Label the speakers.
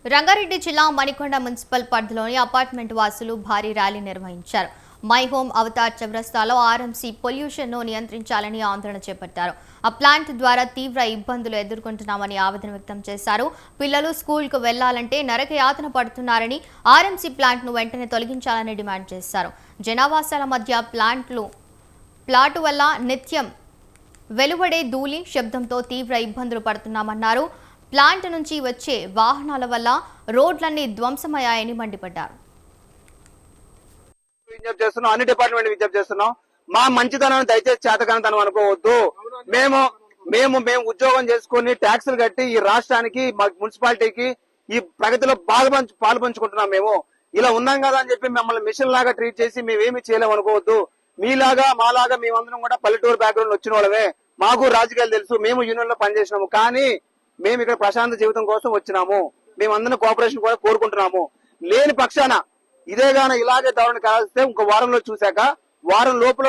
Speaker 1: రంగారెడ్డి జిల్లా మణికొండ మున్సిపల్ పరిధిలోని అపార్ట్మెంట్ వాసులు భారీ ర్యాలీ నిర్వహించారు. మై హోమ్ అవతార్ చౌరస్తాలో ఆర్ఎంసీ పొల్యూషన్ ను నియంత్రించాలని ఆందోళన చేపట్టారు. ఆ ప్లాంట్ ద్వారా తీవ్ర ఇబ్బందులు ఎదుర్కొంటున్నామని ఆవేదన వ్యక్తం చేశారు. పిల్లలు స్కూల్కు వెళ్లాలంటే నరకయాతన పడుతున్నారని, ఆర్ఎంసీ ప్లాంట్ ను వెంటనే తొలగించాలని డిమాండ్ చేశారు. జనావాసాల మధ్య ప్లాటు వల్ల నిత్యం వెలువడే ధూళి, శబ్దంతో తీవ్ర ఇబ్బందులు పడుతున్నామన్నారు. ప్లాంట్ నుంచి వచ్చే వాహనాల వల్ల రోడ్లన్నీ ధ్వంసమయ్యాయని మండిపడ్డారు.
Speaker 2: విజ్ఞప్తి చేస్తున్నాం, అన్ని డిపార్ట్మెంట్ విజ్ఞప్తి చేస్తున్నాం. మా మంచితనాన్ని దయచేసి చేతకానితనం అనుకోవద్దు. మేము మేము మేము ఉద్యోగం చేసుకుని ట్యాక్సులు కట్టి ఈ రాష్ట్రానికి, మా మున్సిపాలిటీకి ఈ ప్రగతిలో పాలు పంచుకుంటున్నాం. మేము ఇలా ఉన్నాం కదా అని చెప్పి మమ్మల్ని మిషన్ లాగా ట్రీట్ చేసి మేమేమి చేయలేము అనుకోవద్దు. మీలాగా మాలాగా మేమందరం కూడా పల్లెటూరు బ్యాక్గ్రౌండ్ వచ్చిన వాళ్ళమే. మాకు రాజకీయాలు తెలుసు, మేము యూనియన్ లో పనిచేసినాము. కానీ మేము ఇక్కడ ప్రశాంత జీవితం కోసం వచ్చినాము. మేమందరం కోఆపరేషన్ కూడా కోరుకుంటున్నాము. లేని పక్షాన ఇదేగాన ఇలాగే దారుణ కాల్స్తే ఇంకో వారంలో చూశాక వారం లోపల